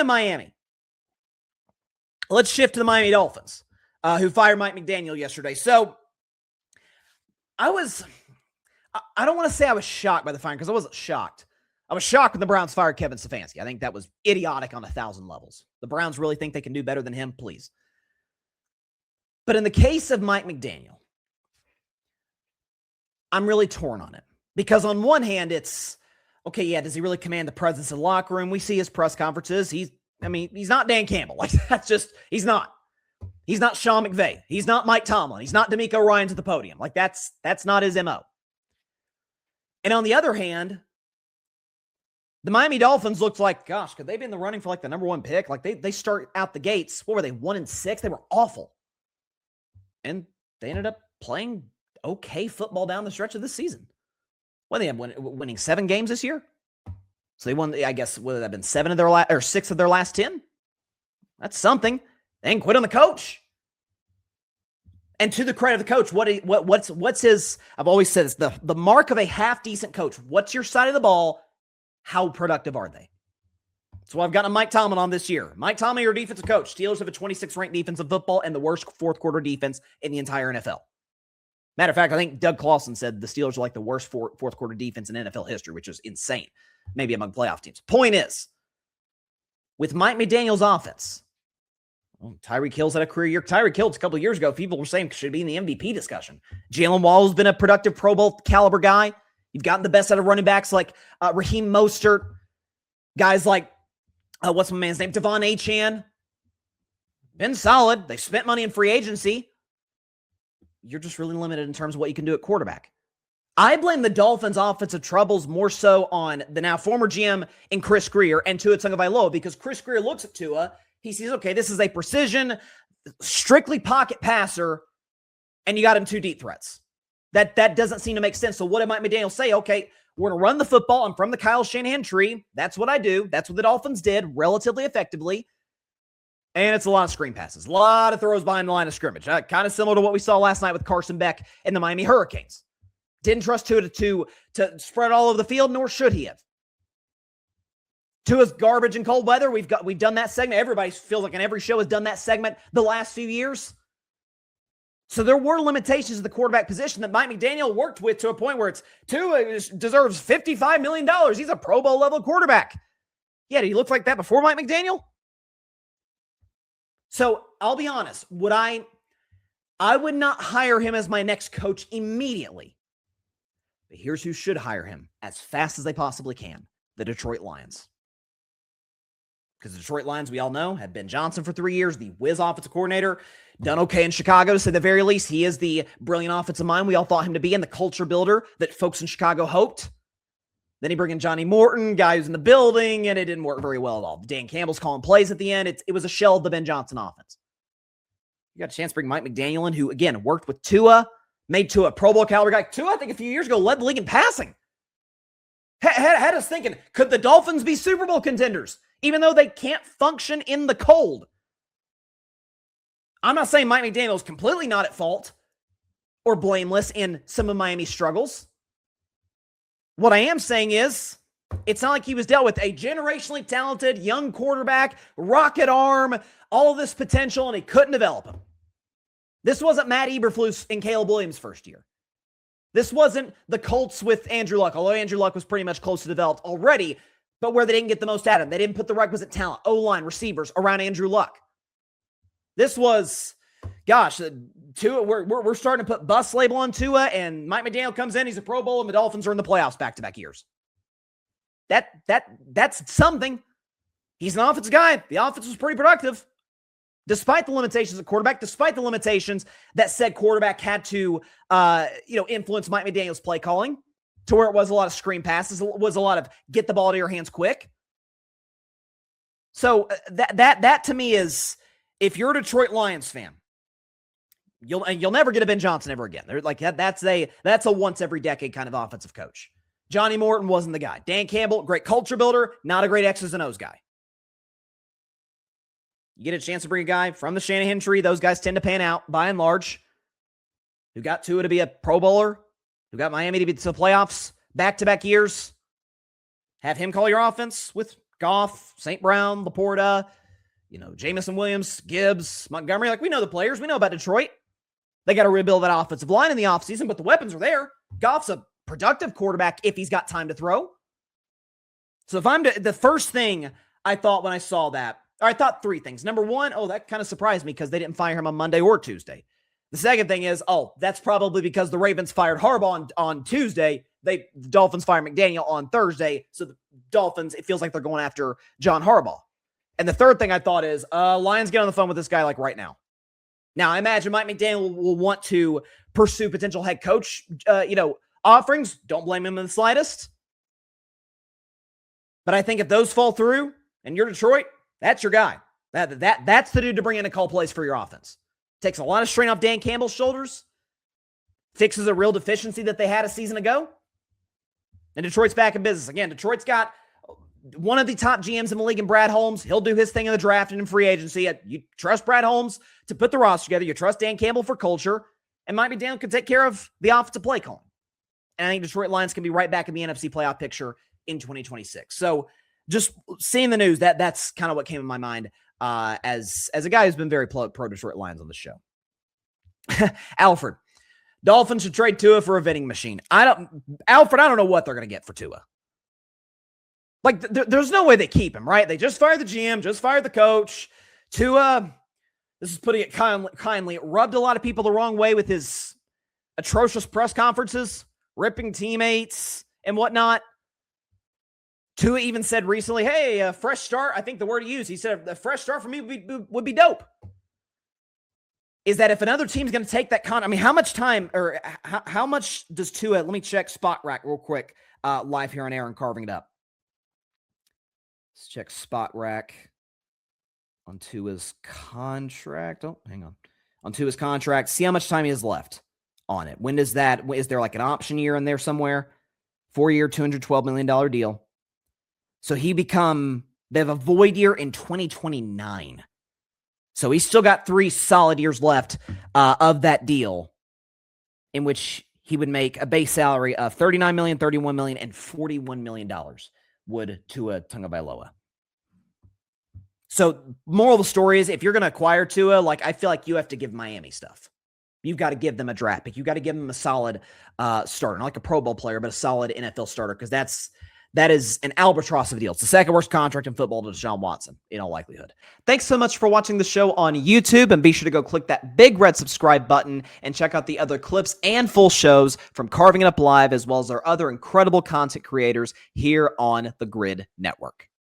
of Miami, let's shift to the Miami Dolphins, who fired Mike McDaniel yesterday. So I don't want to say I was shocked by the firing, because I wasn't shocked. I was shocked when the Browns fired Kevin Stefanski. I think that was idiotic on 1,000 levels. The Browns really think they can do better than him? Please. But in the case of Mike McDaniel, I'm really torn on it. Because on one hand, it's, okay, yeah, does he really command the presence of the locker room? We see his press conferences. He's not Dan Campbell. Like, that's just, he's not. He's not Sean McVay. He's not Mike Tomlin. He's not D'Amico Ryans at the podium. Like, that's not his MO. And on the other hand, the Miami Dolphins looked like, gosh, could they be in the running for like the number one pick? Like, they start out the gates. What were they, 1-6? They were awful. And they ended up playing okay football down the stretch of this season. Well, they have winning 7 games this year. So they won, I guess, whether that have been 6 of their last 10. That's something. They ain't quit on the coach. And to the credit of the coach, what's his, I've always said it's the mark of a half-decent coach. What's your side of the ball? How productive are they? So I've gotten Mike Tomlin on this year. Mike Tomlin, your defensive coach. Steelers have a 26th ranked defense of football and the worst fourth quarter defense in the entire NFL. Matter of fact, I think Doug Clawson said the Steelers are like the worst fourth quarter defense in NFL history, which is insane. Maybe among playoff teams. Point is, with Mike McDaniel's offense, Tyreek Hill's had a career year. Tyreek Hill, a couple of years ago, people were saying should be in the MVP discussion. Jalen Waddle's been a productive Pro Bowl caliber guy. You've gotten the best out of running backs like Raheem Mostert, guys like, what's my man's name? Devon Achane. Been solid. They spent money in free agency. You're just really limited in terms of what you can do at quarterback. I blame the Dolphins' offensive troubles more so on the now former GM in Chris Grier and Tua Tagovailoa, because Chris Grier looks at Tua, he sees, okay, this is a precision, strictly pocket passer, and you got him 2 deep threats. That doesn't seem to make sense. So what did Mike McDaniel say? Okay, we're going to run the football. I'm from the Kyle Shanahan tree. That's what I do. That's what the Dolphins did relatively effectively. And it's a lot of screen passes. A lot of throws behind the line of scrimmage. Kind of similar to what we saw last night with Carson Beck and the Miami Hurricanes. Didn't trust Tua to spread all over the field, nor should he have. Tua's garbage in cold weather. We've done that segment. Everybody feels like in every show has done that segment the last few years. So there were limitations of the quarterback position that Mike McDaniel worked with to a point where it's Tua deserves $55 million. He's a Pro Bowl level quarterback. Yeah, did he look like that before Mike McDaniel? So I'll be honest. I would not hire him as my next coach immediately. But here's who should hire him as fast as they possibly can. The Detroit Lions. Because the Detroit Lions, we all know, had Ben Johnson for 3 years, the whiz offensive coordinator, done okay in Chicago, to say the very least. He is the brilliant offensive mind we all thought him to be and the culture builder that folks in Chicago hoped. Then he bring in Johnny Morton, guy who's in the building, and it didn't work very well at all. Dan Campbell's calling plays at the end. It was a shell of the Ben Johnson offense. You got a chance to bring Mike McDaniel in, who, again, worked with Tua, made Tua a Pro Bowl caliber guy. Tua, I think a few years ago, led the league in passing. Had us thinking, could the Dolphins be Super Bowl contenders, even though they can't function in the cold? I'm not saying Mike McDaniel is completely not at fault or blameless in some of Miami's struggles. What I am saying is, it's not like he was dealt with a generationally talented young quarterback, rocket arm, all this potential, and he couldn't develop him. This wasn't Matt Eberflus and Caleb Williams' first year. This wasn't the Colts with Andrew Luck, although Andrew Luck was pretty much close to developed already, but where they didn't get the most out of him. They didn't put the requisite talent, O-line, receivers around Andrew Luck. This was, gosh, Tua, we're starting to put bus label on Tua, and Mike McDaniel comes in, he's a Pro Bowl, and the Dolphins are in the playoffs back-to-back years. That's something. He's an offensive guy. The offense was pretty productive. Despite the limitations of quarterback, despite the limitations that said quarterback had to, influence Mike McDaniel's play calling to where it was a lot of screen passes, it was a lot of get the ball to your hands quick. So that to me is, if you're a Detroit Lions fan, you'll never get a Ben Johnson ever again. They're like that's a once every decade kind of offensive coach. Johnny Morton wasn't the guy. Dan Campbell, great culture builder, not a great X's and O's guy. You get a chance to bring a guy from the Shanahan tree. Those guys tend to pan out by and large. Who got Tua to be a Pro Bowler, who got Miami to be to the playoffs back-to-back years. Have him call your offense with Goff, St. Brown, Laporta, Jamison Williams, Gibbs, Montgomery. Like, we know the players. We know about Detroit. They got to rebuild that offensive line in the offseason, but the weapons are there. Goff's a productive quarterback if he's got time to throw. So if I'm the first thing I thought when I saw that, or I thought three things. Number one, that kind of surprised me because they didn't fire him on Monday or Tuesday. The second thing is, that's probably because the Ravens fired Harbaugh on Tuesday. The Dolphins fired McDaniel on Thursday. So the Dolphins, it feels like they're going after John Harbaugh. And the third thing I thought is, Lions get on the phone with this guy like right now. Now, I imagine Mike McDaniel will want to pursue potential head coach, offerings. Don't blame him in the slightest. But I think if those fall through and you're Detroit, that's your guy. That's the dude to bring in to call plays for your offense. Takes a lot of strain off Dan Campbell's shoulders. Fixes a real deficiency that they had a season ago. And Detroit's back in business. Again, Detroit's got one of the top GMs in the league in Brad Holmes. He'll do his thing in the draft and in free agency. You trust Brad Holmes to put the roster together. You trust Dan Campbell for culture. And Mike McDaniel can take care of the offensive play calling. And I think Detroit Lions can be right back in the NFC playoff picture in 2026. So just seeing the news, that's kind of what came in my mind as a guy who's been very pro Detroit Lions on the show. Alfred, Dolphins should trade Tua for a vending machine. Alfred, I don't know what they're going to get for Tua. Like, there's no way they keep him, right? They just fired the GM, just fired the coach. Tua, this is putting it kindly, rubbed a lot of people the wrong way with his atrocious press conferences, ripping teammates and whatnot. Tua even said recently, hey, a fresh start. I think the word he used, he said, a fresh start for me would be dope. Is that if another team's going to take that how much time or how much does Tua, let me check Spot Rack real quick, live here on Aaron carving it up. Let's check Spot Rack on Tua's contract. Oh, hang on. On Tua's contract, see how much time he has left on it. When does that, is there like an option year in there somewhere? 4-year, $212 million deal. So they have a void year in 2029. So he's still got 3 solid years left of that deal in which he would make a base salary of $39 million, $31 million, and $41 million would Tua Tagovailoa. So moral of the story is if you're going to acquire Tua, I feel like you have to give Miami stuff. You've got to give them a draft pick. You've got to give them a solid starter, not like a Pro Bowl player, but a solid NFL starter because that is an albatross of a deal. It's the second worst contract in football to Deshaun Watson, in all likelihood. Thanks so much for watching the show on YouTube, and be sure to go click that big red subscribe button and check out the other clips and full shows from Carving It Up Live, as well as our other incredible content creators here on the Grid Network.